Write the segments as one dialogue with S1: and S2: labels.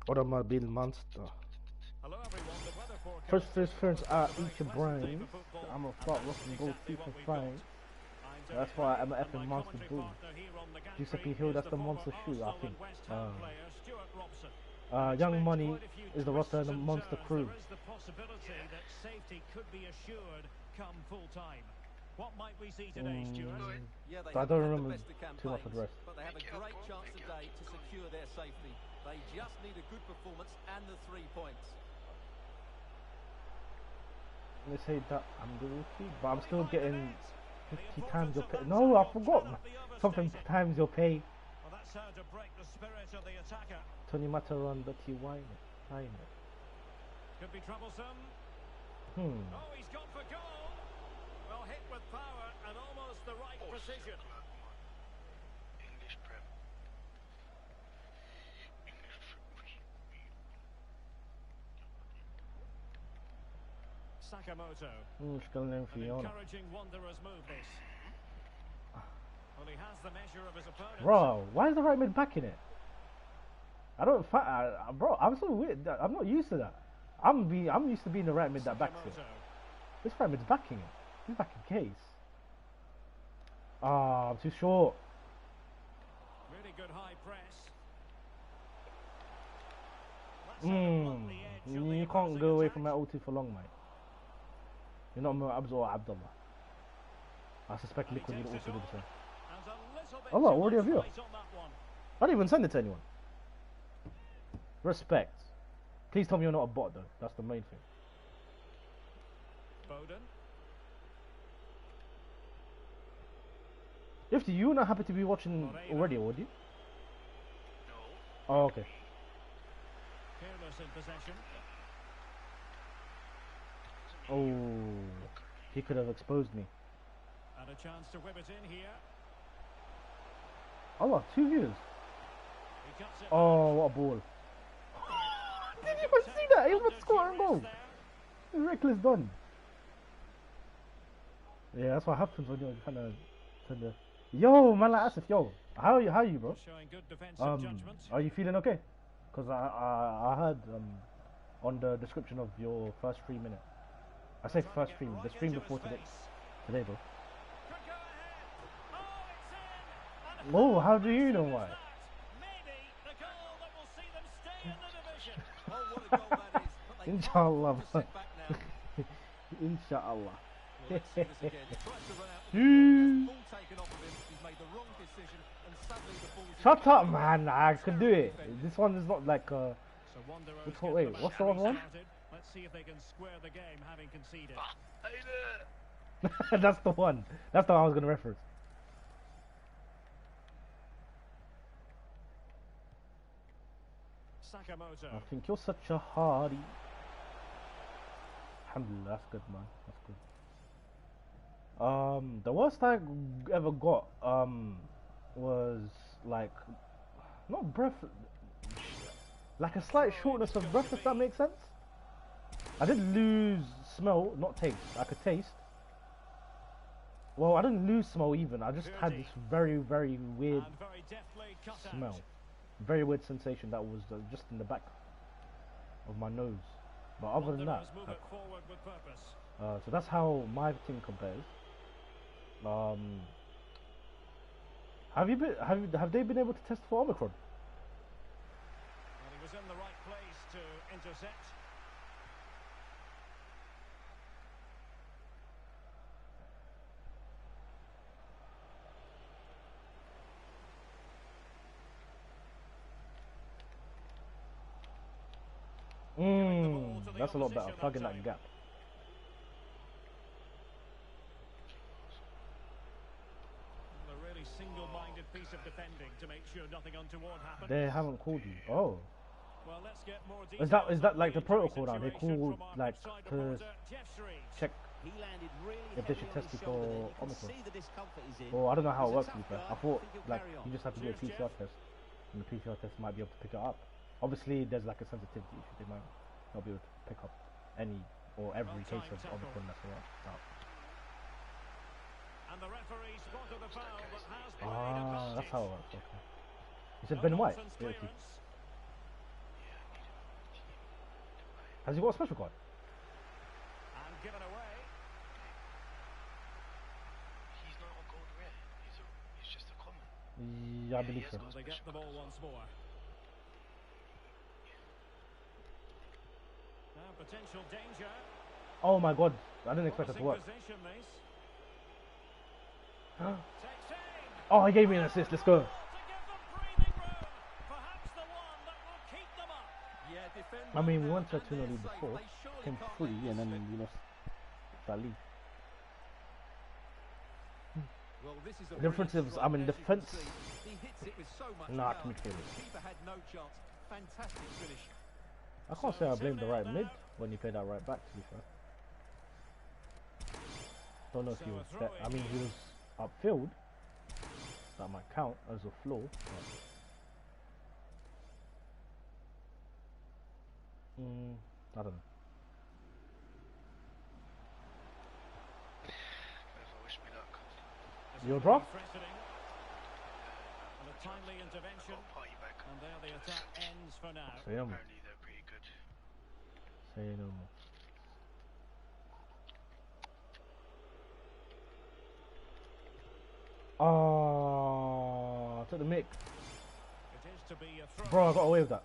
S1: Automobile monster.
S2: Hello everyone, the weather
S1: First
S2: forecast
S1: things
S2: is
S1: first,
S2: calling
S1: I
S2: for a
S1: eat
S2: very
S1: your
S2: pleasant day
S1: brains.
S2: for football,
S1: I'm gonna
S2: and
S1: start
S2: that's
S1: rocking gold
S2: exactly
S1: teeth
S2: what
S1: and
S2: we've got.
S1: fine.
S2: I'm Derek
S1: That's why I'm
S2: Ray,
S1: an
S2: and
S1: effing
S2: my
S1: monster
S2: commentary
S1: bull.
S2: partner here on the
S1: Giuseppe
S2: gantry
S1: Hill,
S2: is
S1: that's
S2: the
S1: the
S2: former
S1: monster shoe, I
S2: Arsenal
S1: think.
S2: and West Ham player Stuart Robson. And
S1: Young
S2: expect
S1: Money
S2: quite a few
S1: is the roster and
S2: twists
S1: the
S2: and
S1: monster
S2: turns.
S1: crew.
S2: There is the possibility that safety could be assured come full time. What might we see today, Stuart?
S3: Yeah, they
S1: So I
S3: haven't
S1: don't
S3: had the
S1: remember
S3: best of
S1: too much of the
S3: campaigns,
S1: rest.
S3: but they have a great chance today to secure their safety. They just need a good performance and the 3 points.
S1: They say that I'm the rookie, but I'm
S2: Will he
S1: still
S2: find the
S1: getting
S2: net? The
S1: 50 times
S2: importance
S1: your
S2: of
S1: pay.
S2: that
S1: No, I
S2: tackle
S1: forgot.
S2: cannot be
S1: Something
S2: overstated.
S1: times your pay.
S2: Well, that's how to break the spirit of the attacker.
S1: Tony Mataron, Dirty Wine.
S2: Could be troublesome.
S1: Hmm.
S2: Oh, he's gone for goal. Well, hit with power and almost the right precision.
S4: English Prem.
S2: Sakamoto.
S1: Shkelnin
S2: An
S1: Fiona.
S2: encouraging Wanderers move this. Well, he has the measure of his opponent.
S1: Bro, why is the right mid backing it? I don't bro, I'm so weird. I'm not used to that. I'm used to being the right mid that backs it.
S2: Sakamoto.
S1: This right mid's backing it. He's backing case. Ah, I'm too short.
S2: Really good high press. Let's have a blunt the edge of the
S1: You can't
S2: opposing
S1: go away
S2: attack.
S1: from that OT for long, mate. You're not Mo Abdul or Abdullah. I suspect
S2: And he
S1: Liquid would
S2: takes
S1: also
S2: it
S1: do
S2: on.
S1: the same.
S2: And a little bit
S1: Oh look,
S2: too
S1: already a
S2: much
S1: view.
S2: weight on that one.
S1: I didn't even send it to anyone. Respect. Please tell me you're not a bot though. That's the main thing.
S2: Bowden.
S1: If you're not happy to be watching
S2: Moreira.
S1: already, would you?
S4: No.
S1: Oh, okay.
S2: Careless in possession.
S1: Oh, he could have exposed me.
S2: And a chance to whip it in here.
S1: Oh look, 2 views.
S2: He cuts it
S1: Oh, what a ball. Didn't even see that. He was scoring goal. Reckless done. Yeah, that's what happens when you're kind of turn the. Yo, man, like Asif, yo, how are you, bro?
S2: Showing good defensive judgment.
S1: Are you feeling okay? Cause I heard on the description of your first 3 minute. I say first stream, the stream before today, bro.
S2: Could go ahead. Oh, it's in. And
S1: Oh, how do you
S2: easy
S1: know
S2: was
S1: why?
S2: that? Maybe the goal that will see them stay in the division.
S3: Oh, what a goal that is. But they can't
S1: Inshallah.
S3: afford to sit back now.
S1: Inshallah.
S3: Well, let's see this again. He tries to run out with the ball, has the ball taken off of him. He's made the wrong decision, and suddenly the ball's in
S1: Shut
S3: the
S1: up,
S3: back.
S1: man. I could do it.
S3: Defended.
S1: This one is not like
S2: So Wanderers
S1: Which one-
S2: get
S1: wait,
S2: the
S1: what's the
S2: match
S1: other one?
S2: restarted. Let's see if they can square the game having conceded.
S4: Hey there.
S1: That's the one. That's the one I was gonna reference.
S2: Sakamoto.
S1: I think you're such a hardy. Alhamdulillah, that's good, man. That's good. The worst I ever got was like not breath, like a slight shortness of breath, if that makes sense. I did lose smell, not taste. I could taste. Well, I didn't lose smell even. I just had this very, very weird
S2: And very deftly cut
S1: smell.
S2: out.
S1: Very weird sensation that was just in the back of my nose. But other than that,
S2: Wanderers move it forward with purpose.
S1: so that's how my team compares. Have they been able to test for Omicron?
S2: And he was in the right place to intercept.
S1: That's a lot better. Plugging that gap.
S2: A really single-minded piece of defending to make sure nothing untoward happens.
S1: They haven't called you. Oh,
S2: Well, let's get more
S1: is that
S2: details on
S1: like the
S2: injury
S1: protocol now? They
S2: situation
S1: call
S2: from our
S1: like
S2: pitchside
S1: to
S2: reporter, Jeff Shreves.
S1: check
S5: He landed really
S1: if they
S5: heavily
S1: should
S5: on
S1: test
S5: his
S1: you
S5: shoulder
S1: for
S5: then. You can
S1: Omicron.
S5: see the discomfort he's in.
S1: Well, I don't know how it
S5: He's a
S1: works. To be
S5: tough
S1: fair,
S5: guy.
S1: I thought
S5: think he'll
S1: like
S5: carry on.
S1: you just have to do a
S2: Cheers,
S1: PCR
S2: Jeff.
S1: test, and the PCR test might be able to pick it up. Obviously, there's like a sensitivity issue. They might not be able to pick up any or every case of
S2: Well-timed tackle.
S1: Omicron that's out.
S2: And the referee spotted the foul but has played
S1: Ah,
S2: advantage.
S1: that's how it works. Okay. You said
S2: No
S1: Ben White.
S2: nonsense
S1: Yeah, okay.
S2: clearance.
S1: Has he got a special card?
S2: And given away.
S4: He's not a gold rare. He's just a common.
S1: Yeah, I
S4: he
S1: believe
S4: has
S1: so.
S4: got
S2: They get the ball once more. Now potential danger.
S1: Oh my god, I didn't expect that to work.
S2: Promising position, this. Takes aim.
S1: Oh, he gave me an assist. Let's go.
S2: To give them breathing room. Perhaps the one that will keep them up.
S3: Yeah, defend
S1: I mean, we
S3: well
S1: went to
S3: and
S1: 2
S3: they're
S1: 0
S3: safe.
S1: before.
S3: They surely
S1: Came
S3: can't
S1: 3
S3: let
S1: and
S3: this
S1: then
S3: slip.
S1: we lost that lead.
S3: Well, this is a
S1: The difference
S3: brilliant
S1: is I'm in
S3: strike, as you can
S1: defence.
S3: see. He hits it with so much
S1: Nah,
S3: power.
S1: midfield.
S3: The keeper had no chance. Fantastic finish.
S1: I can't say I blame the right mid when he played that right back, to be fair. Don't know if he was I mean, he was upfield. That might count as a flaw. I don't know.
S4: Wish me luck.
S1: Your draft?
S2: And a timely intervention.
S4: Party back.
S2: And there the attack ends for now.
S1: Say no more.
S4: Apparently they're pretty good.
S1: Say no more. Oh, I took the mic.
S2: It is to be a throw.
S1: Bro, I got away with that.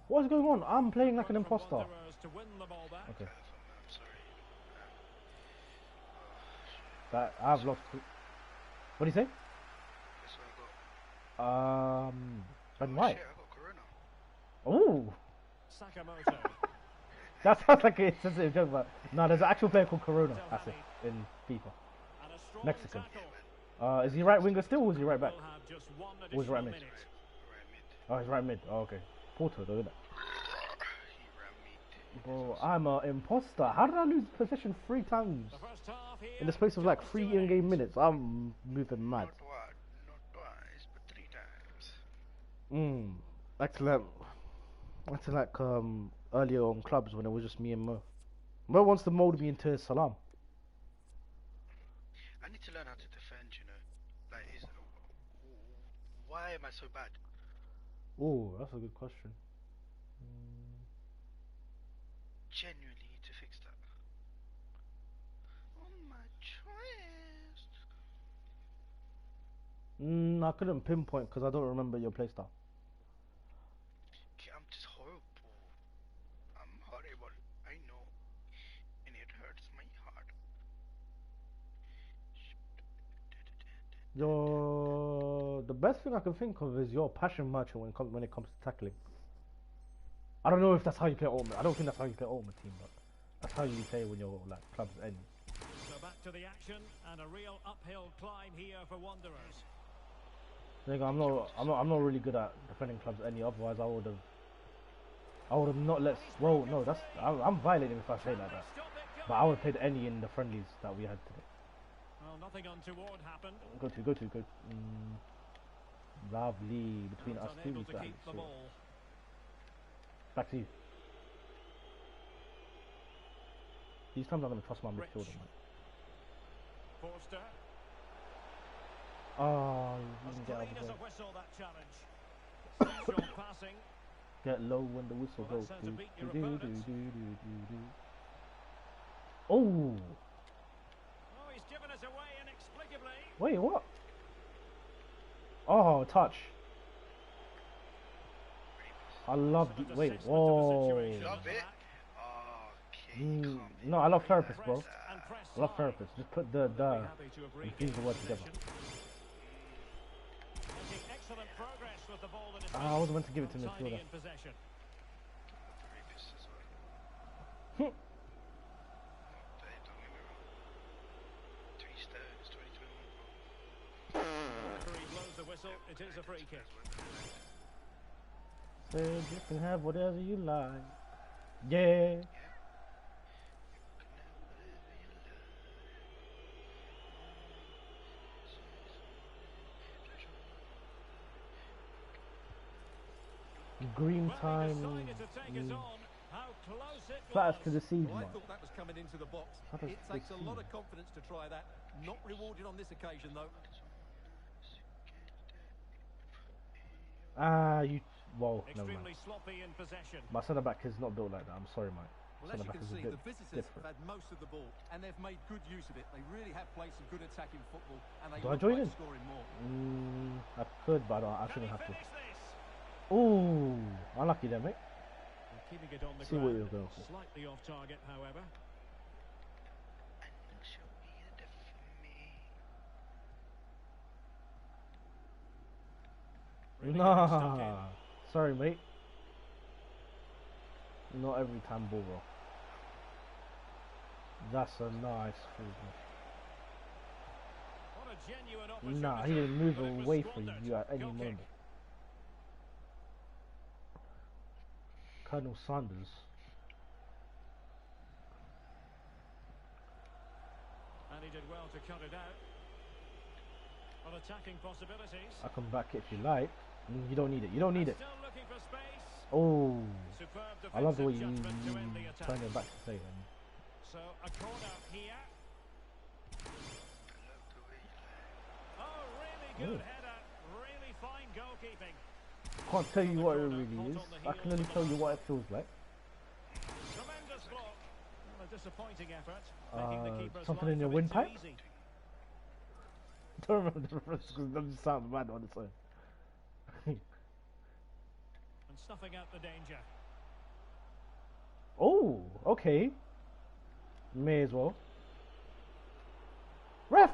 S1: What is going on? I'm playing like an imposter.
S2: Wanderers to win the ball back.
S1: Okay.
S4: I'm sorry.
S1: That I've lost. What do you say?
S4: That's what I got.
S1: Ben
S4: Oh,
S1: White.
S4: shit, I got Corona.
S1: Ooh,
S2: Sakamoto.
S1: that sounds like a sensitive joke, but no, there's an actual player called Corona. That's it in FIFA.
S2: And a strong
S1: Mexican.
S2: tackle.
S1: Is he right winger still, or is he right back?
S2: Will have just one
S1: Or is he right
S2: additional
S1: mid?
S2: minute.
S4: Right mid.
S1: Oh, he's right mid. Oh, okay. Porto, though, isn't it?
S4: He ran mid.
S1: Bro, I'm an imposter. How did I lose possession 3 times
S2: The first half here.
S1: in the space of like 3 in-game minutes? I'm moving mad.
S4: Not one, not twice, but 3 times.
S1: That's like earlier on clubs when it was just me and Mo. Mo wants to mold me into Salam.
S4: I need to learn how to defend, you know. Like, why am I so bad?
S1: Oh, that's a good question.
S4: Genuinely need to fix that. On my chest.
S1: I couldn't pinpoint because I don't remember your playstyle.
S4: I'm just horrible. I'm horrible. I know. And it hurts my heart.
S1: The best thing I can think of is your passion merchant when it comes to tackling. I don't know if that's how you play Ultimate. I don't think that's how you play Ultimate Team, but that's how you play when your like clubs end.
S2: So back to the action and a real uphill climb here for Wanderers.
S1: Nigga, I'm not really good at defending clubs any. Otherwise, I would have not let. Well, no, I'm violating if I say like that. But I would have played any in the friendlies that we had today.
S2: Well, nothing untoward happened.
S1: Go to. Lovely between us two.
S2: Unable to keep the ball.
S1: Back to you. These times I'm gonna trust my midfielder, man.
S2: Forster.
S1: Oh, you
S2: As
S1: can get
S2: clean
S1: over
S2: as
S1: there.
S2: a whistle, that challenge. Central passing.
S1: Get low when the whistle
S2: Well,
S1: goes.
S2: that's how to beat your
S1: Do.
S2: opponents.
S1: Oh,
S2: Oh, he's given us away inexplicably.
S1: wait, what? Oh, touch. I love the wait.
S2: Assessment of the
S1: Whoa.
S2: situation
S4: Love
S2: at the
S4: it.
S2: back.
S4: Okay, calm
S1: No, I love therapists,
S2: Press
S1: bro.
S2: and press
S1: I love
S2: high.
S1: therapists. Just put the
S2: Very happy to have
S1: and
S2: regained
S1: fuse the word together.
S2: possession. Making excellent progress with the ball in his
S1: I wasn't meant to give it to
S2: feet.
S1: midfielder.
S2: Tidy in possession.
S4: rapist as well.
S1: Hmm.
S4: Don't get me wrong. 3 stones, 2021, bro.
S2: Referee blows the whistle. It is a free kick.
S1: Said you can have whatever you like. Yeah. Green
S2: Well, he
S1: time.
S2: decided to take us on. How close it
S1: Flatters
S2: was.
S1: to deceive,
S3: Well, I
S1: man.
S3: thought that was coming into the box.
S1: Flatters
S3: It
S1: to
S3: takes a lot
S1: deceive.
S3: of confidence to try that. Not rewarded on this occasion, though.
S1: Ah, you. Whoa, never mind.
S2: Extremely sloppy in possession.
S1: My centre back is not built like that. I'm sorry, mate.
S3: Well, as
S1: Centre
S3: you
S1: back
S3: can
S1: is a
S3: see,
S1: bit
S3: the visitors
S1: different.
S3: have had most of the ball, and they've made good use of it. They really have played some good attacking football, and they
S1: Do I
S3: look
S1: join
S3: like
S1: in?
S3: scoring more.
S1: I could, but I
S2: Can he
S1: shouldn't have to.
S2: finish this?
S1: Ooh, unlucky there, mate.
S2: And keeping it on the
S1: See what you're
S2: ground.
S1: going for.
S2: Slightly off target, however.
S4: And show me the for me.
S2: Really getting stuck in.
S1: Nah, sorry, mate. Not every time, ball roll. That's a nice free ball.
S2: What a genuine opportunity.
S1: Nah, he didn't move
S2: but it was
S1: away from
S2: squandered.
S1: you at any
S2: Goal kick.
S1: moment. Colonel Sanders.
S2: And he did well to cut it out. On attacking possibilities.
S1: I come back if you like. You don't need it. You don't need it.
S2: Still looking for space.
S1: Oh,
S2: Superb
S1: I love the way you
S2: defensive judgment to end the attack.
S1: turn your back to say it.
S2: So a corner here.
S4: I love the way you
S2: Oh, really good
S1: Ooh.
S2: header. Really fine goalkeeping.
S1: Can't tell you what it really is. I can only tell you what it feels like.
S2: Tremendous block. Well, a disappointing effort. Making the keeper's
S1: something
S2: life
S1: in your
S2: a bit too
S1: windpipe?
S2: easy.
S1: Don't remember the reference because it doesn't sound bad on its own.
S2: And snuffing out the danger.
S1: Oh, okay. May as well. Ref!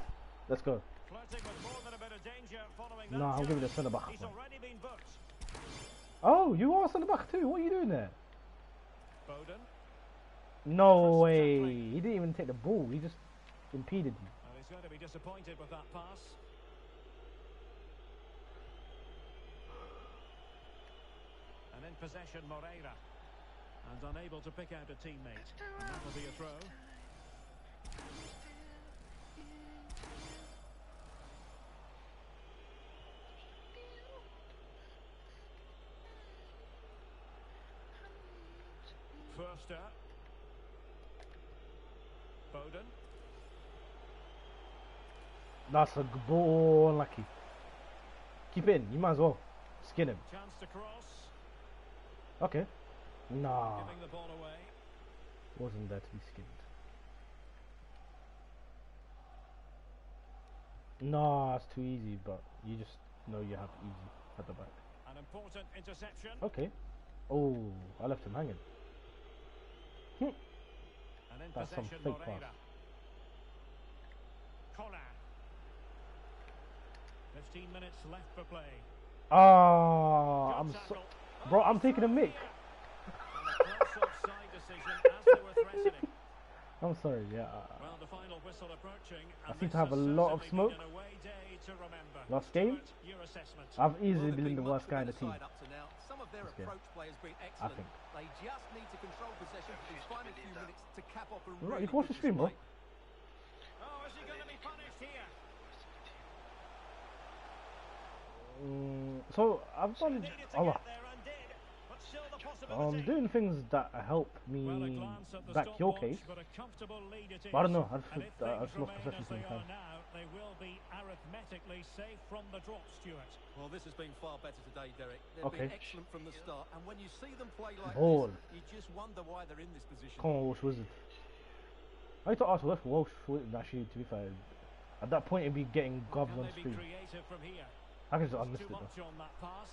S1: Let's go.
S2: Flirting with more than a bit of danger following that.
S1: Nah, I'll give it a
S2: challenge.
S1: centre back.
S2: He's already been booked.
S1: Oh, you are centre back too. What are you doing there?
S2: Bowden.
S1: No way. He didn't even take the ball. He just impeded you.
S2: And he's going to be disappointed with that pass. And in possession, Moreira. And unable to pick out a teammate. And that'll be a throw. Firster. Bowden.
S1: That's a good ball. Unlucky. Keep it in. You might as well. Skin him.
S2: Chance to cross.
S1: Okay. Nah.
S2: Giving the ball away.
S1: Wasn't there to be skinned. Nah, it's too easy, but you just know you have easy at the back.
S2: An important interception.
S1: Okay. Oh, I left him hanging.
S2: And in
S1: That's some
S2: possession,
S1: fake
S2: Moreira.
S1: pass.
S2: Corner. 15 minutes left for play.
S1: Ah,
S2: Good
S1: I'm so,
S2: tackle.
S1: bro. I'm taking a mick.
S2: And a close offside decision as they were threatening.
S1: I'm sorry. Yeah.
S2: Well, the final whistle approaching.
S1: I
S2: And
S1: seem
S2: this
S1: to have
S2: has
S1: a lot of
S2: certainly been
S1: smoke.
S2: an away day to remember.
S1: Last game?
S2: Stuart, your assessment.
S1: I've easily
S3: Well,
S1: been
S3: they've
S1: the
S3: been
S1: worst
S3: much
S1: guy in
S3: the
S1: the team.
S3: better side up to now. Some of their
S1: This game.
S3: approach play has been excellent.
S1: think.
S3: They just need to control possession for these final few minutes to cap off a
S1: Right,
S3: really
S1: you can watch
S3: good
S1: the stream, bro.
S3: display.
S2: Oh, is he going to be punished here?
S1: So I've done.
S2: Needed to
S1: Allah.
S2: get there and did. But still the possibility.
S1: Doing things that help
S2: Well, a
S1: me
S2: glance at the
S1: back your
S2: stopwatch,
S1: case.
S2: but a comfortable lead it is.
S1: But I don't know. I
S2: And if
S1: just
S2: things
S1: lost
S2: remain
S1: possession
S2: as
S1: so
S2: they
S1: many
S2: are
S1: times.
S2: now, they will be arithmetically safe from the drop, Stuart.
S3: Well, this has been far better today, Derek. They've
S1: Okay.
S3: been excellent from the start, and when you see them play like
S1: Ball.
S3: this, you just wonder why they're in this position.
S1: Come on, Welsh Wizard. I need to ask Welsh Wizard, actually, to be fair. At that point, it'd be getting gobs
S2: Can
S1: on
S2: they be
S1: stream.
S2: creative from here?
S1: I can just unmissed
S2: Too
S1: it though.
S2: much on that pass.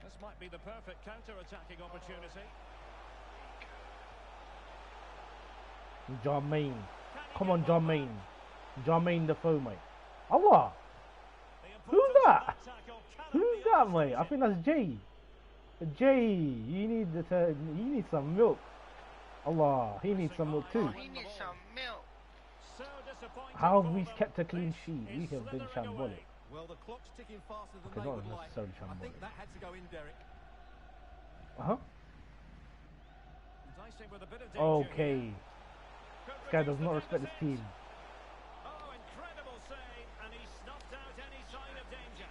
S2: This might be the perfect counter-attacking opportunity.
S1: Jermaine.
S2: Can he
S1: Come
S2: get
S1: on,
S2: one
S1: Jermaine.
S2: back?
S1: Jermaine Defoe, mate. Allah.
S2: The
S1: Who's
S2: importance of
S1: that?
S2: tackle cannot
S1: Who's
S2: be
S1: that, mate? I
S2: overstated.
S1: think that's Jay. Jay, you need some milk. Allah, he needs some milk
S4: Oh,
S1: too.
S4: he needs some milk.
S2: So disappointing
S1: How have
S2: for
S1: we
S2: them.
S1: kept a clean
S2: This
S1: sheet? We
S2: is
S1: have been
S2: slithering
S1: shambolic.
S2: away.
S3: Well, the clock's ticking faster than
S1: Okay,
S3: they
S1: not
S3: would like.
S1: necessarily
S3: I think
S1: shambolic.
S3: that had to go in, Derek.
S2: Enticing with a bit of danger
S1: Okay.
S2: here. Could
S1: This guy
S2: reduce
S1: does
S2: the
S1: not respect his
S2: deficit.
S1: team.
S2: Oh, incredible save, and he snuffed out any sign of danger.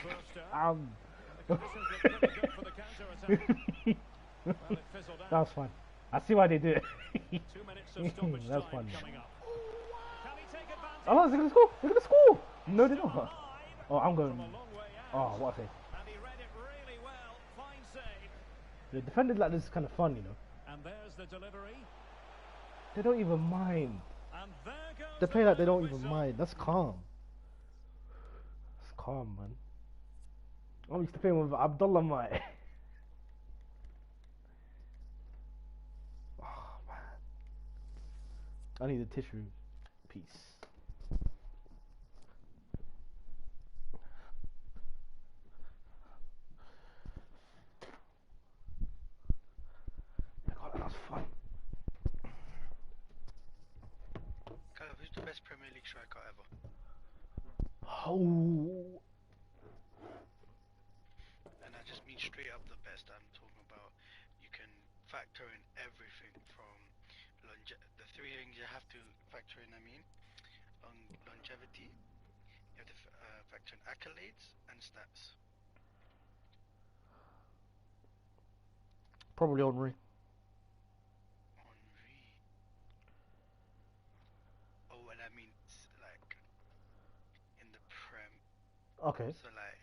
S2: Firster. The conditions look pretty good for the counter-attack. Well, it fizzled out.
S1: That was fine. I see why they do it.
S2: 2 minutes of stoppage
S1: That's
S2: time
S1: funny.
S2: coming up. Can he take advantage?
S1: Oh, they're gonna score! They're gonna score! No, they're
S2: Still
S1: not.
S2: alive
S1: Oh, I'm
S2: from
S1: going.
S2: a long way
S1: Oh,
S2: out.
S1: what a save.
S2: And he read it really well. Fine save.
S1: The defenders like this is kind of fun, you know.
S2: And there's the delivery.
S1: They don't even mind.
S2: And there goes
S1: They play like they
S2: the
S1: don't even
S2: whistle.
S1: mind. That's calm. That's calm, man. I'm used to playing with Abdullah, mate. Oh, man. I need a tissue. Peace. God, that was fun.
S4: Caleb, who's the best Premier League striker ever?
S1: Oh.
S4: And I just mean straight up the best. I'm talking about you can factor in everything from the three things you have to factor in. I mean, longevity. You have to factor in accolades and stats.
S1: Probably Henry.
S4: Henry. Oh, and I mean like in the Prem.
S1: Okay.
S4: So like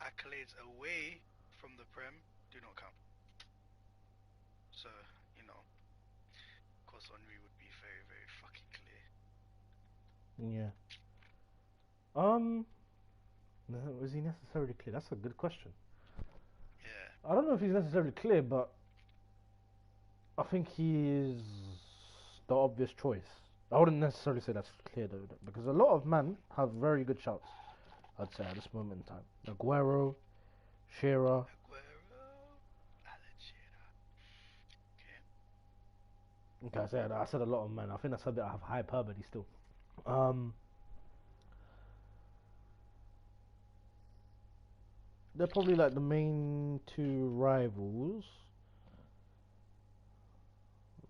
S4: accolades away from the Prem do not count. So you know, of course, Henry would be very, very fucking clear.
S1: Yeah. No, is he necessarily clear? That's a good question.
S4: Yeah.
S1: I don't know if he's necessarily clear, but I think he is the obvious choice. I wouldn't necessarily say that's clear though, because a lot of men have very good shouts. I'd say at this moment in time, Aguero, Shearer.
S4: Aguero, Alan Shearer. Okay.
S1: Okay, I said a lot of men. I think that's a bit of hyperbole still. They're probably like the main two rivals.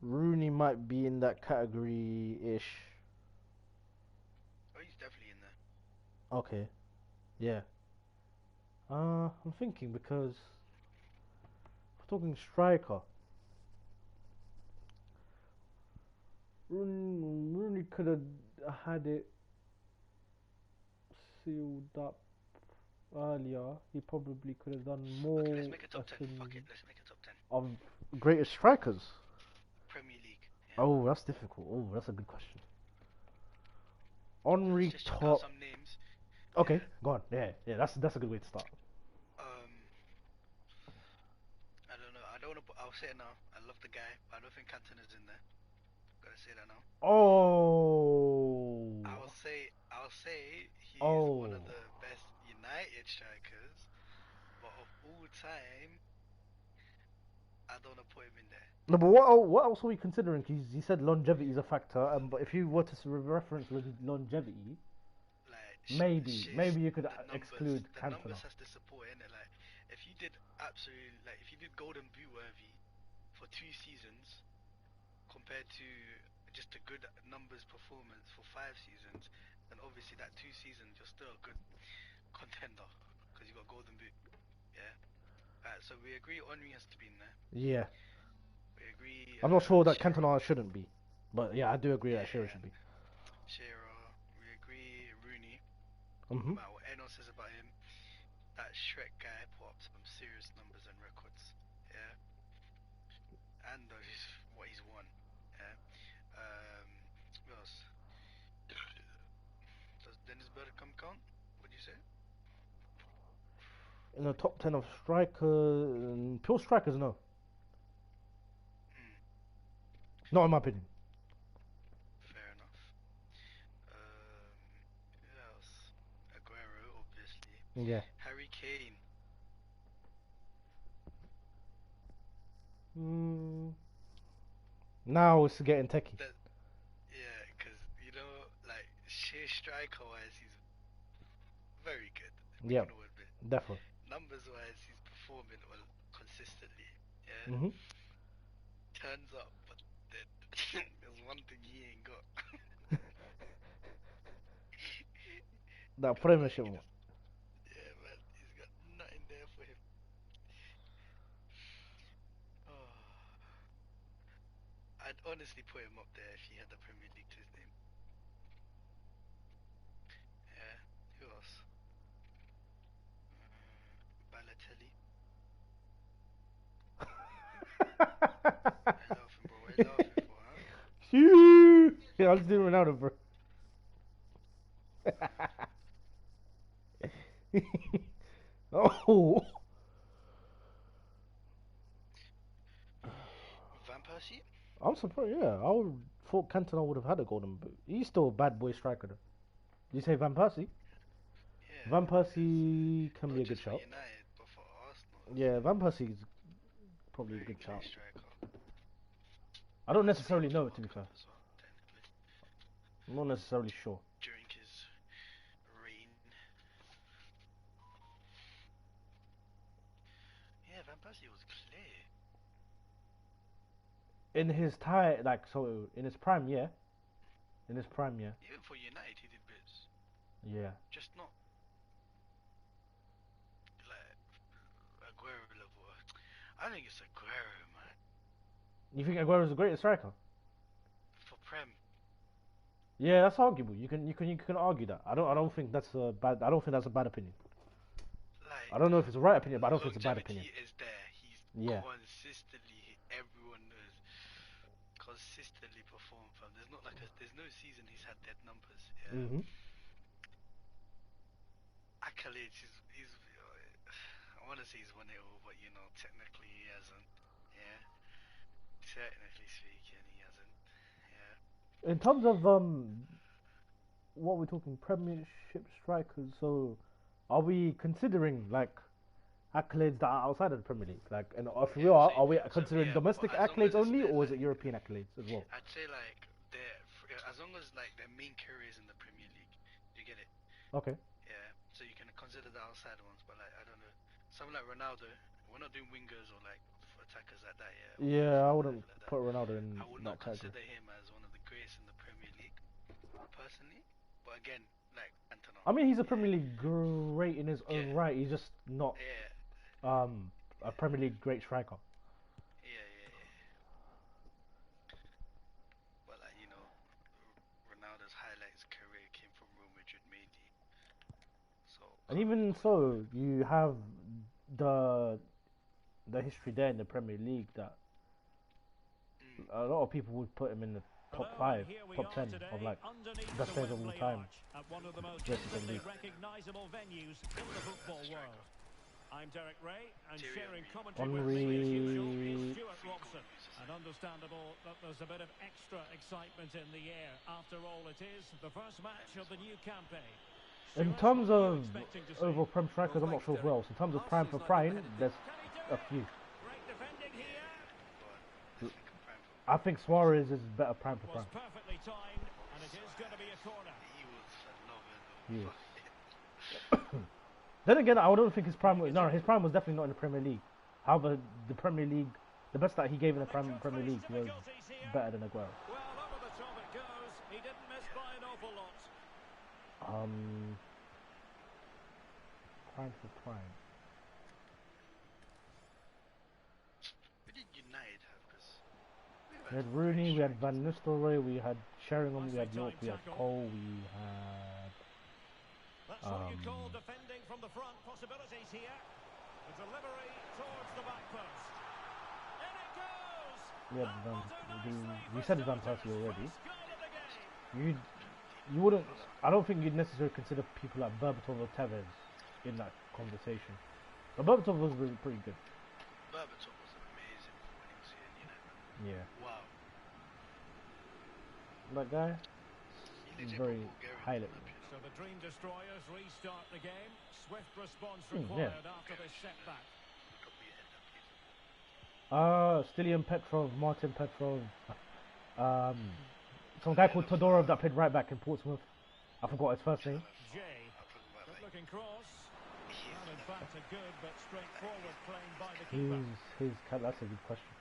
S1: Rooney might be in that category-ish.
S4: Oh, he's definitely in there.
S1: Okay, yeah. I'm thinking because we're talking striker. Rooney could have had it sealed up earlier. He probably could have done more.
S4: Okay, let's make a top 10.
S1: as
S4: Fuck
S1: in
S4: it, let's make a top 10.
S1: of greatest strikers.
S4: Premier League. Yeah.
S1: Oh, that's difficult. Oh, that's a good question. Henry
S4: Let's just check out
S1: top.
S4: some names.
S1: Okay,
S4: Yeah.
S1: go on. Yeah, that's a good way to start.
S4: I don't know. I don't want to. I'll say it now. I love the guy, but I don't think Cantona's in there. Gotta say that now.
S1: Oh.
S4: I'll say he's one of
S1: Oh.
S4: the best United strikers, but of all time, I don't want to put him in there.
S1: No, but what else are we considering? He said longevity is a factor, but if you were to reference longevity,
S4: Like
S1: maybe you could
S4: the numbers,
S1: exclude
S4: the
S1: Cantona.
S4: numbers has to support in it. Like if you did absolutely like if you did Golden Boot worthy for 2 seasons compared to just a good numbers performance for 5 seasons, then obviously that 2 seasons you're still a good contender because you got Golden Boot. Yeah. Alright, so we agree Henry has to be in there.
S1: Yeah,
S4: We agree.
S1: I'm not sure that
S4: Shearer-
S1: Cantona shouldn't be, but yeah, I do agree that Shearer should be.
S4: Shearer. We agree Rooney.
S1: Mhm.
S4: No matter what anyone says about him, that Shrek guy put up some serious numbers and records. Yeah. And what he's won. Yeah. What else? Does Dennis Bergkamp count? What'd you say?
S1: In the top 10 of strikers, pure strikers, no. Not in my opinion.
S4: Fair enough. Who else? Aguero, obviously.
S1: Yeah.
S4: Harry Kane.
S1: Now it's getting techie.
S4: Yeah, because you know, like sheer striker wise, he's very good.
S1: Yeah,
S4: You know, admit.
S1: definitely.
S4: Numbers wise, he's performing well consistently. Yeah.
S1: Mhm.
S4: Turns up, but then there's one thing he ain't got.
S1: That Premiership one.
S4: Yeah, man, he's got nothing there for him. Oh. I'd honestly put him up there if he had the Premier League to his name. Yeah. Who else? Balotelli. Why you laughing, bro? Why you laughing for, huh?
S1: Shoo! Yeah, I was doing Ronaldo, bro. Oh.
S4: Van Persie?
S1: I'm surprised, yeah. I would thought Cantona would have had a golden boot. He's still a bad boy striker, though. Did you say Van Persie?
S4: Yeah.
S1: Van
S4: Because
S1: Persie can
S4: not
S1: be a good
S4: just for
S1: shout.
S4: United, but for Arsenal.
S1: Yeah, Van Persie's probably a
S4: Very
S1: good
S4: clear
S1: shout.
S4: striker.
S1: I don't
S4: Last
S1: necessarily
S4: famous
S1: know it, to
S4: World
S1: be
S4: Cup
S1: fair.
S4: as well, technically.
S1: I'm not necessarily sure.
S4: During his reign. Yeah, Van Persie was clear.
S1: In his time, like, so, in his prime, yeah. In his prime, yeah.
S4: Even for United, he did bits.
S1: Yeah.
S4: Just not like Aguero level. I think it's Aguero, man.
S1: You think Aguero's the greatest striker?
S4: For Prem.
S1: Yeah, that's arguable. You can argue that. I don't think that's a bad. I don't think that's a bad opinion.
S4: Like,
S1: I don't know if it's a right opinion, but I don't think it's a bad
S4: longevity
S1: opinion.
S4: is there. He's
S1: Yeah.
S4: consistently, everyone knows, consistently performed. Fam. There's not like there's no season he's had dead numbers. Yeah.
S1: Mhm.
S4: Accolades, he's I want to say he's won it all, but you know, technically he hasn't. Yeah. Technically speaking, he hasn't. Yeah.
S1: In terms of what we're talking Premiership strikers, so are we considering like accolades that are outside of the Premier League? Like, and if we
S4: Yeah,
S1: are we
S4: so,
S1: considering
S4: yeah,
S1: domestic
S4: but as long
S1: accolades
S4: as it's
S1: only,
S4: there,
S1: or is it
S4: like,
S1: European accolades as well?
S4: I'd say like as long as like their main careers in the Premier League, you get it.
S1: Okay.
S4: Yeah. So you can consider the outside ones, but like I don't know, someone like Ronaldo. We're not doing wingers or like attackers like that. Yeah. Or
S1: Yeah, I
S4: midfielders
S1: wouldn't
S4: like that.
S1: put Ronaldo in
S4: I would
S1: that
S4: not
S1: category.
S4: consider him as one of the greatest in the Premier League, personally. But again, like Antona.
S1: I mean, he's a
S4: Yeah.
S1: Premier League great in his own
S4: Yeah.
S1: right. He's just not
S4: Yeah.
S1: a Premier League great striker.
S4: Yeah. But like you know, Ronaldo's highlights career came from Real Madrid mainly. So.
S1: And even so, you have the history there in the Premier League that a lot of people would put him in the top
S2: Hello,
S1: 5,
S2: here we
S1: top
S2: are
S1: 10
S2: today,
S1: of like
S2: underneath
S1: best
S2: the
S1: players of all
S2: Wembley
S1: time.
S2: Arch, at one of the most
S1: Versus
S2: instantly
S1: League.
S2: recognisable venues in the football world. I'm Derek Ray, and
S4: Thierry
S2: sharing
S4: Henry.
S2: commentary with me as usual
S1: Henry.
S2: is Stuart Robson. And understandable that there's a bit of extra excitement in the air. After all, it is the first match of the new campaign.
S1: In
S2: Stuart,
S1: terms
S2: what are you
S1: of
S2: expecting to see?
S1: overall Prem strikers, I'm not sure who else. In terms of prime for prime, there's a few.
S2: Great defending here.
S4: But I think a prime for
S1: I think Suarez is better prime for
S2: Was
S1: prime.
S2: perfectly timed, and it is going to be a corner.
S4: he was another
S1: He
S4: though.
S1: was. Then again, I don't think his prime was... No, his prime was definitely not in the Premier League. However, the Premier League, the best that he gave in the Premier League was better than Aguero.
S2: Well, over the top it goes. He didn't miss by an awful lot.
S1: Prime for prime.
S4: Who did United have? Because
S1: We had Rooney, we had Van Nistelrooy, we had Sheringham, we had York, we had Cole, we had...
S2: That's what you call defending from the front. Possibilities here. The delivery towards the back post. In it goes.
S1: We had we said Van Persie already.
S2: Goal of the game.
S1: You wouldn't... I don't think you'd necessarily consider people like Berbatov or Tevez in that conversation. But Berbatov was really pretty good.
S4: Berbatov was amazing for when he was here in United.
S1: Yeah.
S4: Wow.
S1: That guy
S4: He
S1: is
S4: legit
S1: very
S4: got Bulgarian
S1: highly...
S4: on the pitch,
S2: So the Dream Destroyers restart the game. Swift response
S1: yeah.
S2: required after this setback.
S4: Got me a head that please.
S1: Stilian Petrov, Martin Petrov, some guy called Todorov that played right back in Portsmouth. I forgot his first name.
S2: Jay.
S4: I'm talking about
S2: Good
S4: like
S2: looking cross. And in fact a good but straightforward claim by the
S1: Who's
S2: keeper.
S1: that's a good question.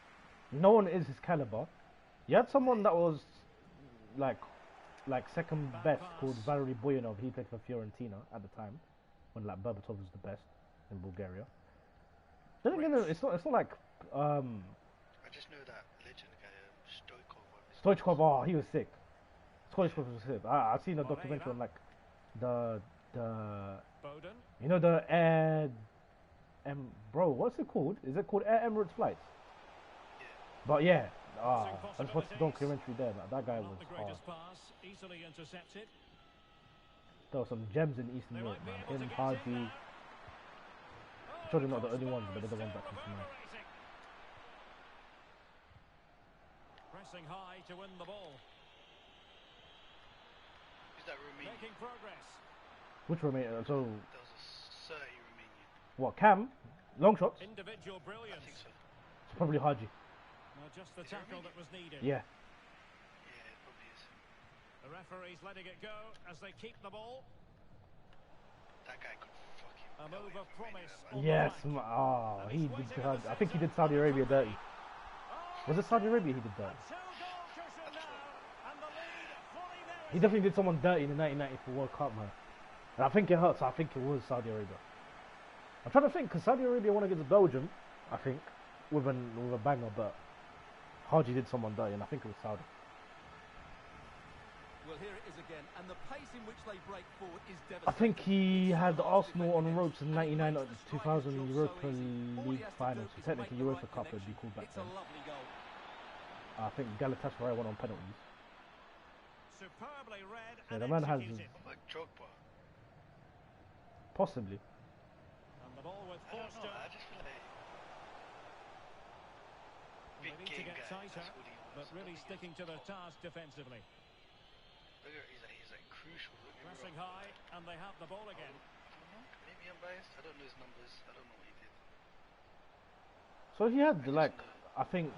S1: No one is his caliber. You had someone that was like second best called Valery Boyanov. He played for Fiorentina at the time when like Berbatov was the best in Bulgaria. Then again, it's not like
S4: I just know that legend guy, Stoikov.
S1: Stoichkov, oh, he was sick. Stoichkov was sick. I've seen a documentary on like the
S2: Bowden.
S1: you know the Air bro, what's it called? Is it called Air Emirates flights?
S4: Yeah.
S1: But yeah, I just watched the documentary there. That guy
S2: Not
S1: was
S2: the
S1: hard.
S2: greatest pass, easily intercepted.
S1: There were some gems in Eastern
S2: They
S1: Europe,
S2: might be
S1: man.
S2: able to
S1: Him,
S2: get
S1: Hardy.
S2: in now.
S1: Surely not the
S2: the
S1: only ones,
S2: crossbar
S1: but they're the ones
S2: still
S1: that come to mind.
S2: reverberating. Pressing high to win the ball.
S4: Who's that Romanian?
S2: Making progress.
S1: Which Romanian? So
S4: That was a 30 Romanian.
S1: what? Cam? Long shots?
S2: Individual
S4: I
S2: brilliance.
S4: think so.
S1: It's probably Haji.
S2: Just the
S4: Is it
S2: tackle
S4: Romanian?
S2: that was needed.
S1: Yeah.
S4: Yeah, it probably is.
S2: The referee's letting it go as they keep the ball.
S4: That guy could fucking.
S2: A move of promise.
S4: Man.
S2: on the
S1: Yes.
S2: flank.
S1: Oh,
S2: And
S1: he
S2: he's
S1: did.
S2: waiting in the
S1: I think he
S2: centre.
S1: did Saudi Arabia dirty.
S2: Oh,
S1: Was it Saudi Arabia he did that?
S2: a two-goal cushion now, and the lead fully
S1: He definitely did someone dirty in the 1994 World Cup, man. And I think it hurts. I think it was Saudi Arabia. I'm trying to think because Saudi Arabia won against Belgium, I think, with a banger, but Haji did someone dirty, and I think it was Saudi.
S3: Well, here it is again, and the pace in which they break forward is
S1: I
S3: devastating.
S1: think he
S3: It's
S1: had
S3: so hard to
S1: Arsenal on the
S3: defend
S1: ropes in
S3: against, and he
S1: 99 or
S3: makes the
S1: 2000
S3: striker's job
S1: Europa
S3: so easy. All he
S1: League
S3: has to
S1: finals.
S3: do is
S1: Technically
S3: make the
S1: UEFA
S3: right
S1: Cup would be
S3: connection.
S1: called back
S3: It's
S1: then.
S3: a lovely goal.
S1: I think Galatasaray won on penalties.
S2: superbly read
S1: Yeah,
S2: and
S1: the man has-
S2: executed.
S4: What about Drogba?
S1: Possibly.
S2: And the ball with
S4: I don't
S2: Forster.
S4: know. I just feel like
S2: They
S4: big
S2: need to
S4: game
S2: get
S4: guy.
S2: tighter,
S4: That's what he wants.
S2: but
S4: I don't
S2: really
S4: think he's
S2: sticking to the
S4: top.
S2: task defensively.
S4: Look at he's like crucial. Look at me
S2: Pressing
S4: wrong.
S2: high, and they have the ball again.
S4: I don't know. Maybe I'm biased. I don't know his numbers. I don't know what he did.
S1: So he had
S4: I just
S1: like
S4: know-
S1: I think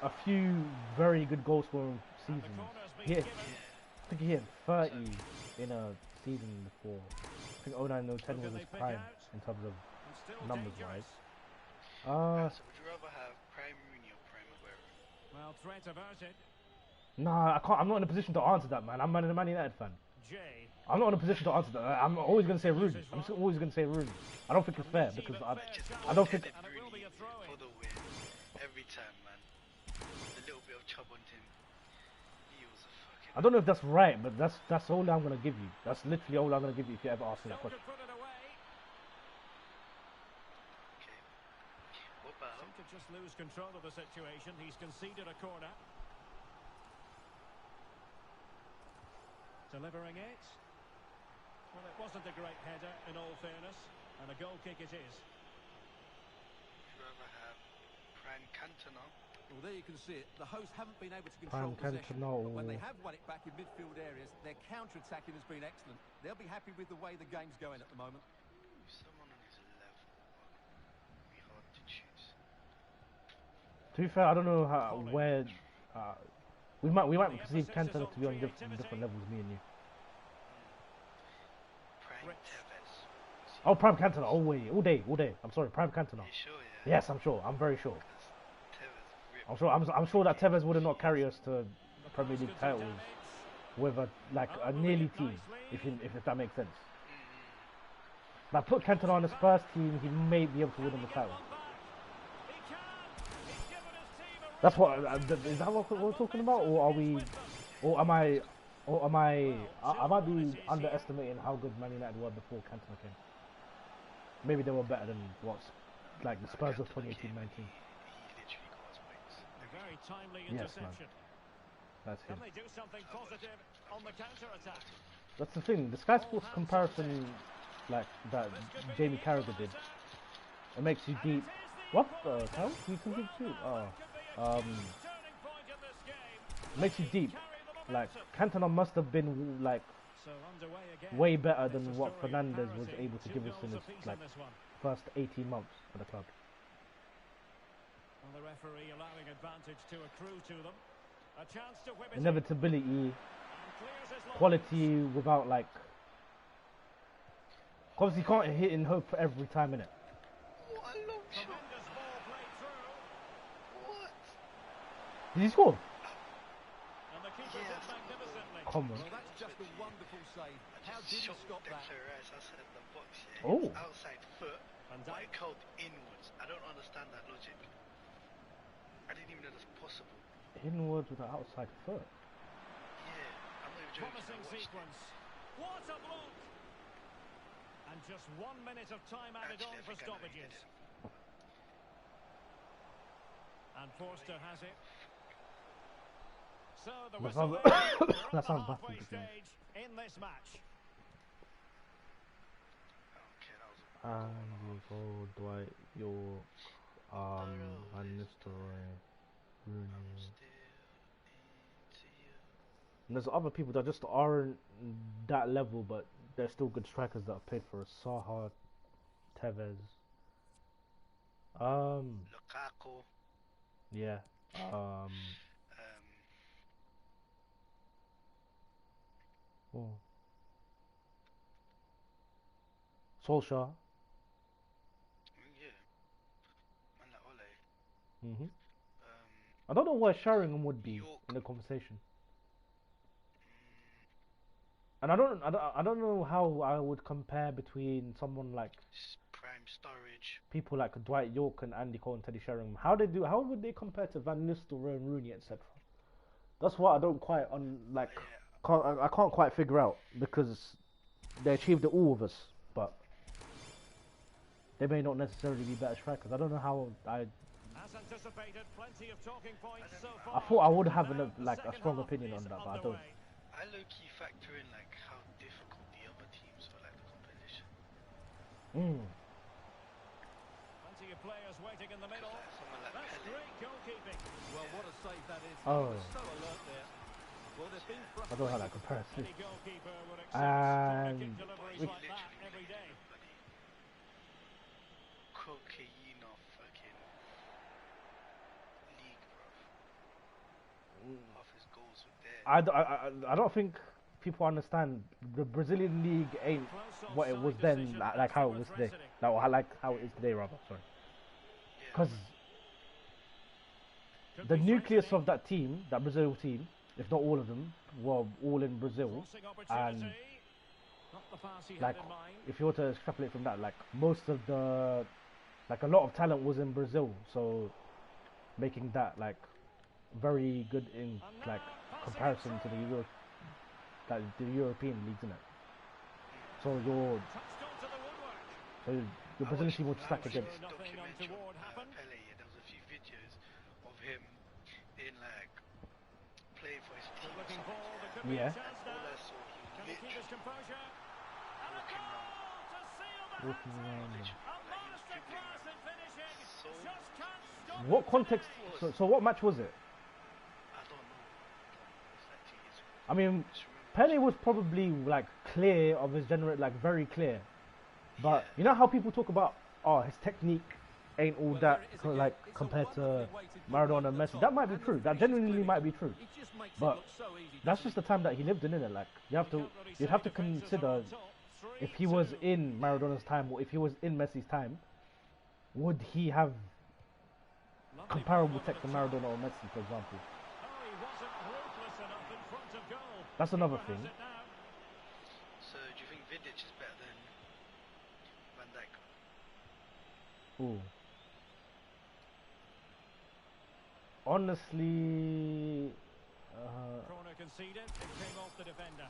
S1: a few very good goal scoring
S2: And the
S1: seasons.
S2: corner's been
S1: Yeah,
S2: given.
S1: I think he had 30 in a season before. I think 09, 010
S2: Who
S1: was
S2: can
S1: his
S2: they pick
S1: prime
S2: out?
S1: in terms of
S2: And still
S1: numbers
S2: dangerous.
S1: wise.
S4: So would you rather have Prime Rooney or Prime Aguero?
S2: Well, threat averted.
S1: Nah, I can't. I'm not in a position to answer that, man. I'm a Man United fan.
S2: Jay.
S1: I'm not in a position to answer that. I'm always going to say Rooney. I'm always going to say Rooney. I don't think it's fair because I don't think.
S2: And it will be a throw-in.
S4: For the win. Every time, man. With a little bit of chub on him. He was a fucking.
S1: I don't know if that's right, but that's all I'm going to give you. That's literally all I'm going to give you if you ever ask me that
S2: Still
S1: question.
S2: could put it away.
S4: Okay. What about?
S2: Seemed to just lose control of the situation. He's conceded a corner. Delivering it. Well, it wasn't a great header, in all fairness, and a goal kick it is.
S4: Would you rather have Prime Cantona?
S3: Well, there you can see it. The hosts haven't been able to
S1: Prime
S3: control possession,
S1: Cantona.
S3: but when they have won it back in midfield areas, their counter-attacking has been excellent. They'll be happy with the way the game's going at the moment.
S4: Someone on his level. Would be hard to choose.
S1: To be fair, I don't know where we might perceive Cantona to be on different levels, me and you.
S4: Prime
S2: Rich.
S4: Tevez.
S1: Oh, Prime Cantona. Oh wait, all day. I'm sorry, Prime Cantona.
S4: You sure, yeah?
S1: Yes, I'm sure. I'm very sure.
S4: Tevez ripped.
S1: I'm sure. I'm sure that Tevez would not carry us to Premier League titles with a nearly team, if that makes sense. Like put Cantona on the Spurs team, he may be able to win them the title. That's what. Is that what we're talking about, or are we, or am I might be underestimating how good Man United were before Cantona came. Maybe they were better than what's like the Spurs of 2018-19.
S4: He literally got us points.
S2: A very timely
S1: Yes, man.
S2: interception.
S1: That's
S2: Can
S1: him.
S2: they do something positive on the counter-attack?
S1: That's the thing. The Sky Sports comparison, like that Jamie Carragher did, it makes you deep. What the hell? You can give too. It makes you deep. Like Cantona must have been like way better than what Fernandes was able to give us in his like first 18 months for the club.
S2: And the referee allowing advantage to accrue to them. A chance to whip it in.
S1: Inevitability,
S2: And clears his line.
S1: quality without like. Obviously, you can't hit in hope every time in it.
S4: What a long shot.
S2: Tremendous ball played through.
S4: What?
S1: Did he score?
S2: And the keeper
S4: Yes.
S2: did magnificently.
S1: Come on.
S3: Well, that's just a wonderful save. How
S4: Just
S3: did he
S4: shot
S3: stop that?
S4: Declan Rice outside the box, yeah.
S1: Oh.
S4: It's outside foot,
S2: Van
S4: but it
S2: Dijk.
S4: curled inwards. I don't understand that logic. I didn't even know that's possible.
S1: inwards with the outside foot.
S4: Yeah, I'm not even joking.
S2: Promising
S4: I watched it.
S2: sequence. What a block! And just 1 minute of time added
S4: Actually,
S2: on
S4: I
S2: for
S4: think I know who did
S2: stoppages.
S4: it.
S2: And Forster has it. So the
S1: That
S2: whistle
S1: sounds-
S2: there. We're
S1: that
S2: at the
S1: sounds
S2: halfway
S1: baffling, to be honest.
S2: stage in this match.
S4: Okay, that was a goal and a
S1: Andy
S4: half.
S1: Cole, Dwight York, Van
S4: Burrow is
S1: Nistelrooy,
S4: I'm
S1: Rooney.
S4: still into you.
S1: And there's other people that just aren't that level, but they're still good strikers that have played for us. Saha, Tevez.
S4: Lukaku.
S1: Yeah.
S4: Um,
S1: Oh. Solskjaer.
S4: yeah. Man like Ole.
S1: Mhm. I don't know where Sheringham would be
S4: York.
S1: in the conversation,
S4: Mm,
S1: and I don't know how I would compare between someone like
S4: Prime Storage.
S1: people like Dwight York and Andy Cole and Teddy Sheringham. How would they compare to Van Nistelrooy and Rooney, etc. That's what I don't quite
S4: Yeah,
S1: I can't quite figure out, because they achieved it all with us, but they may not necessarily be better strikers. I don't know how
S2: As anticipated, plenty of talking points so
S1: I
S2: far.
S1: thought I would have
S2: Now the
S1: a
S2: second
S1: strong
S2: half
S1: opinion
S2: is
S1: on that, but I don't.
S2: underway.
S4: I low-key factor in like how difficult the other teams were, like the competition.
S2: Plenty of players waiting in the middle.
S4: Like someone like
S2: That's
S4: Pele.
S2: great goalkeeping.
S3: Well, what a save that is.
S1: Oh.
S3: He was so alert there. Well, they've been
S1: I don't have that
S3: frustrated.
S1: comparison.
S2: Any goalkeeper would accept corner
S1: And
S2: kick deliveries
S1: we-
S2: like that every day.
S4: Cocaine of fucking league, bro. Half his goals were there.
S1: I don't think people understand the Brazilian league ain't
S2: Close
S1: what it was
S2: offside
S1: then,
S2: decision,
S1: like
S2: that's
S1: how it
S2: worth
S1: was today.
S2: reasoning.
S1: Like how it is today, rather. Sorry,
S4: Yeah.
S1: because
S2: Could
S1: the
S2: be
S1: nucleus
S2: threatening.
S1: of that team, that Brazil team, if not all of them, were all in Brazil.
S2: Crossing opportunity.
S1: And
S2: Not the pass he had
S1: like,
S2: in mind.
S1: if you were to extrapolate from that, like most of the, like a lot of talent was in Brazil, so making that like very good in like comparison to the European leagues, innit? So your
S2: Touched onto the woodwork.
S1: so your Brazilian team would stack
S2: Sure
S1: against.
S2: nothing
S4: Documentary
S2: untoward
S4: of
S2: happened.
S4: Pele, yeah, there was a few videos of him in like playing for his team or
S2: Looking
S4: something.
S2: forward, there
S4: Yeah.
S2: could be
S1: Yeah.
S2: a chance
S4: All
S2: now.
S4: I saw, he
S2: Can he keep his
S4: literally
S2: composure? And a
S4: walking
S2: goal
S4: around,
S2: to seal the
S1: Walking
S2: hat-trick.
S1: around.
S2: A
S4: literally, like he was dribbling
S2: masterclass in
S4: around.
S2: finishing.
S4: So
S2: Just can't stop
S1: What
S2: it
S1: context?
S2: today.
S1: So what match was it?
S4: I don't know. It's like 2 years ago.
S1: I mean,
S4: It's rumours.
S1: Pele was probably like clear of his generate, like very clear. But
S4: Yeah.
S1: you know how people talk about, oh, his technique ain't all
S3: Well,
S1: that
S3: there it is
S1: like
S3: again. It's a
S1: compared to
S3: wonderfully weighted ball
S1: Maradona
S3: over
S1: and
S3: the
S1: Messi.
S3: top,
S1: That might be
S3: and the
S1: true. That
S3: finish is
S1: genuinely might be
S3: clinical.
S1: true.
S3: It just makes
S1: But
S3: it look so easy,
S1: that's
S3: doesn't
S1: just the
S3: it?
S1: time that he lived in, innit? Like you have to,
S2: Can't really
S1: you'd
S2: say
S1: have to
S2: defences are
S1: consider
S2: on top.
S1: if he was
S2: 3-2.
S1: in Maradona's time or if he was in Messi's time, would he have
S2: Lovely
S1: comparable
S2: ball
S1: tech
S2: over
S1: to
S2: the top.
S1: Maradona or Messi, for example?
S2: Oh, he wasn't ruthless enough in front of goal.
S1: That's another
S2: Keeper has
S1: thing.
S2: it now.
S4: So do you think Vidic is better than Van Dijk?
S1: Ooh. Honestly,
S2: Corner conceded. It came off the defender.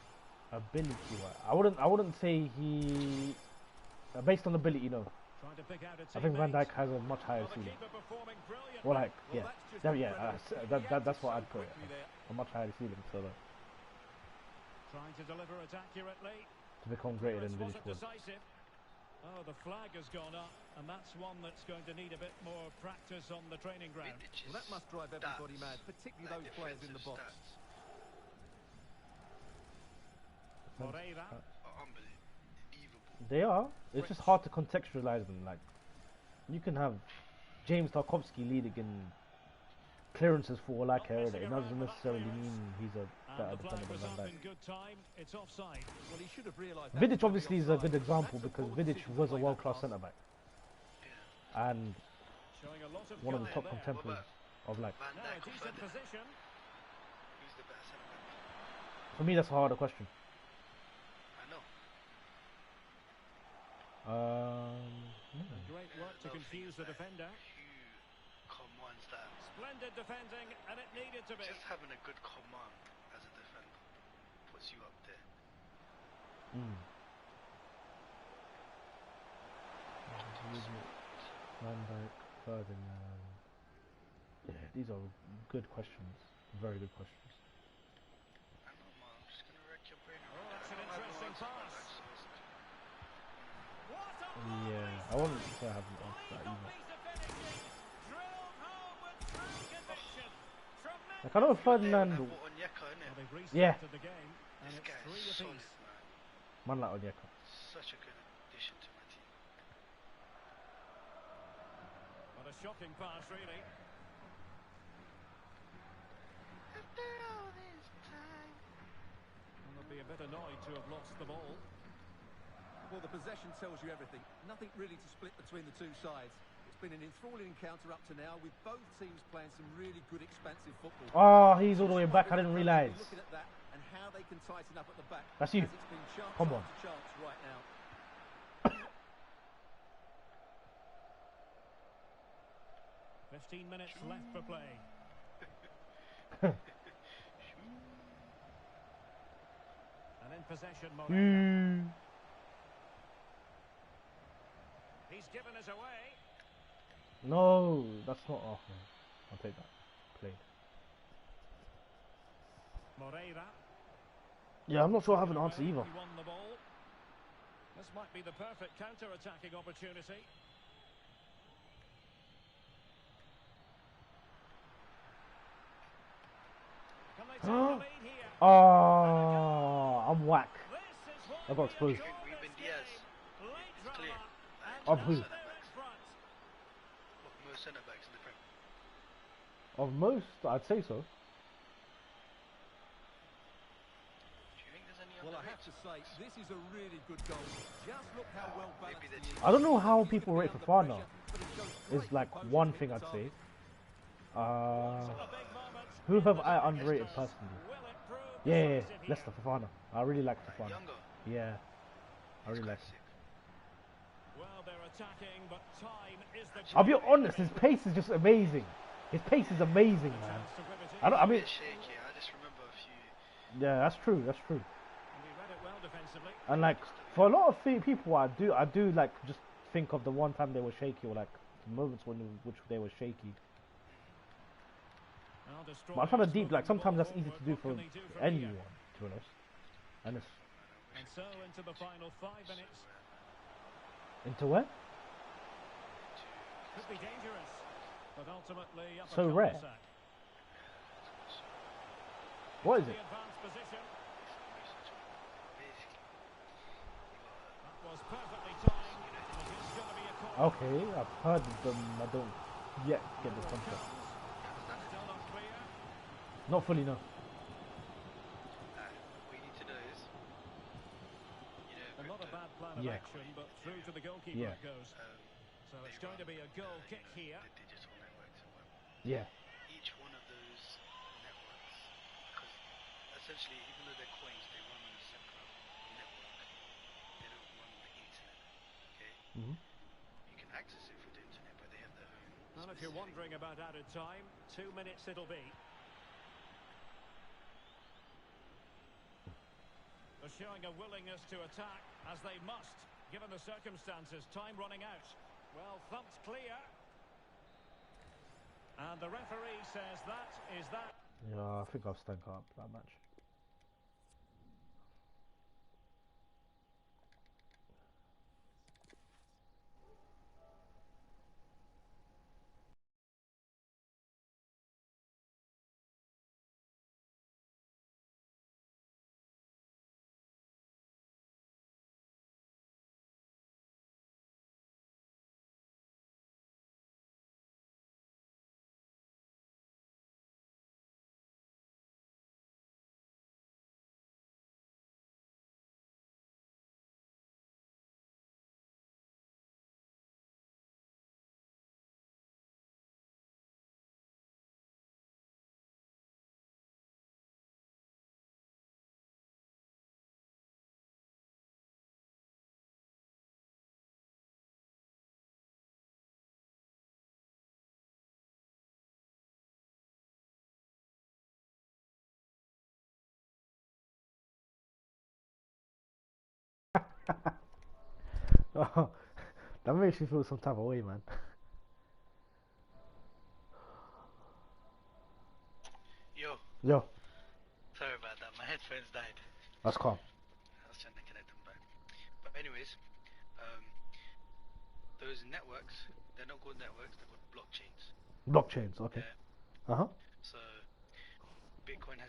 S1: ability wise, I wouldn't say he. Based on ability, no.
S2: Trying to pick out a
S1: I think Van
S2: teammate.
S1: Dijk has a much higher
S2: Well, the
S1: ceiling.
S2: keeper performing brilliantly.
S1: Well, like,
S3: Well,
S1: yeah,
S3: that's just
S1: yeah,
S3: incredible.
S1: that's what
S3: He
S1: I'd put it.
S3: quickly there.
S1: A much higher ceiling, so that,
S2: Trying to deliver it accurately.
S1: to become greater than
S2: Clearance
S1: Vidic
S2: wasn't
S1: was.
S2: decisive. Oh, the flag has gone up, and that's one that's going to need a bit more practice on the training ground.
S4: Vidic's
S3: Well, that must drive everybody
S4: stats,
S3: mad, particularly
S4: like
S3: those players in the box.
S4: defensive stats,
S2: Moreira.
S4: are unbelievable.
S1: They are. It's just hard to contextualize them. Like, you can have James Tarkovsky leading in clearances for all I care. It doesn't necessarily mean he's a
S2: And
S1: better
S2: the flag
S1: defender
S2: was
S1: than
S2: up
S1: Van
S2: in
S1: Dijk.
S2: good time. It's offside.
S3: Well, he should have realised that
S1: Vidic
S3: was
S1: obviously is a good
S3: offside.
S1: example
S3: That's a
S1: because
S3: poor
S1: Vidic
S3: decision to
S1: was a
S3: play that
S1: world-class
S3: pass.
S1: centre back
S4: Yeah.
S1: and
S2: Showing a lot of
S1: one of the
S2: goal
S1: top
S2: there.
S1: contemporaries of like.
S4: Van
S2: Now a
S4: Dijk or
S2: decent
S4: Ferdinand?
S2: position.
S4: Who's the better centre back?
S1: For me, that's a harder question.
S4: I know.
S1: Yeah.
S2: Great work to
S4: Another thing
S2: confuse
S4: is
S2: the
S4: like,
S2: defender.
S4: Who come ones that
S2: Splendid Left-handed defending, and it needed to be.
S4: Just having a good command as a defender puts you up there.
S1: Van Dijk, Ferdinand. Yeah, these are good questions. Very good questions.
S4: I know, man. I'm just gonna wreck your brain.
S2: Oh, that's an interesting pass. What a
S1: Yeah, I wouldn't say I haven't answered that either.
S2: drilled home with true conviction.
S1: Like, I know Ferdinand.
S4: on Onyeka, innit?
S2: They've
S1: Yeah.
S2: restarted the game, and
S4: This
S2: it's
S4: guy
S2: 3
S4: is solid,
S2: apiece.
S4: man.
S1: Man like Onyeka.
S4: Such a good addition to my team.
S2: What a shocking pass, really.
S4: After all this time.
S2: And they'll be a bit annoyed to have lost the ball.
S3: Well, the possession tells you everything. Nothing really to split between the two sides. It's been an enthralling encounter up to now, with both teams playing some really good, expansive football.
S1: Oh, he's all the way back. I didn't realise.
S3: Looking at that and how they can tighten up at the back.
S1: That's you.
S3: As it's been chance
S1: Come on.
S3: after chance right now.
S2: 15 minutes left for play. And in possession, Moreira. He's given us away.
S1: No, that's not. Oh, no. I'll take that. Played.
S2: Moreira.
S1: Yeah, I'm not sure I have an answer either.
S2: He won the ball. This might be the perfect counter-attacking opportunity. Can they take the lead here?
S1: Oh, I'm whack.
S2: This is why
S1: I got exposed.
S4: Ruben Diaz.
S2: Late
S4: It's clear.
S2: drama, and
S1: Of who?
S2: now they're in front.
S4: Of most centre backs in the Prem.
S1: Of most, I'd say so.
S4: Do you think there's any
S3: Well, I have to say, this is a really good goal. Just look how well balanced
S4: Maybe
S3: he is.
S1: I don't know how
S3: He's
S1: people
S3: gonna
S1: rate
S3: be
S1: Fofana.
S3: under pressure, but he shows
S1: Is
S3: great
S1: like
S3: composure
S1: one
S3: to
S1: thing
S3: hit
S1: I'd
S3: the
S1: say.
S2: A big moment.
S1: Who have I underrated personally?
S2: Will it prove
S1: Yeah,
S2: decisive here?
S1: Leicester Fofana. I really like Fofana.
S4: Younger.
S1: Yeah, I really
S4: He's
S1: like
S4: quite
S1: him.
S4: sick.
S2: Well, they're attacking, but time is the
S1: I'll be
S2: key.
S1: honest, his pace is just amazing. His pace is amazing, man.
S2: Chance to whip it in.
S1: I mean,
S4: Bit shaky. I just remember a few.
S1: yeah, that's true. That's true.
S2: And he read it well defensively.
S1: And like for a lot of people, I do like just think of the one time they were shaky, or like moments which they were shaky.
S2: Well,
S1: But I'm trying to
S2: destroyers
S1: deep. Like
S2: moving the
S1: sometimes
S2: ball
S1: that's easy to
S2: forward.
S1: do
S2: What
S1: for
S2: can he do from
S1: anyone,
S2: here?
S1: to be honest. And it's
S2: And so into the final 5 minutes.
S1: into where?
S2: Could be dangerous, but ultimately up a
S1: So rare.
S2: cul-de-sac.
S1: What is
S2: The
S1: it?
S2: advanced position.
S4: Basically,
S2: That was perfectly timed. And it is going to be a corner.
S1: Okay, I've heard of them. I don't yet get the
S2: Here it
S1: concept.
S2: comes. Still not clear.
S1: Not fully, no.
S4: what you need to know is,
S2: Not a bad plan of
S1: Yeah.
S2: action, but through to the goalkeeper
S1: Yeah.
S2: it goes. So it's
S4: they
S2: going to be a
S4: run,
S2: goal kick here.
S4: the digital networks and whatnot.
S1: Yeah.
S4: Each one of those networks, because essentially, even though they're coins, they run on a separate network. They don't run on the internet. Okay, you can access it through the internet, but they have their own.
S2: And if you're
S4: specific-
S2: wondering about added time, 2 minutes it'll be. They're showing a willingness to attack, as they must, given the circumstances. Time running out. Well, thumped clear. And the referee says that is that.
S1: Yeah, I think I'll stank up that match. Oh, that makes you feel some type of way, man.
S4: Yo,
S1: Yo,
S4: sorry about that. My headphones died.
S1: that's calm.
S4: I was trying to connect them back. But anyways, um, those networks, they're not called networks, they're called blockchains.
S1: Blockchains, okay.
S4: Yeah.
S1: Uh huh.
S4: So Bitcoin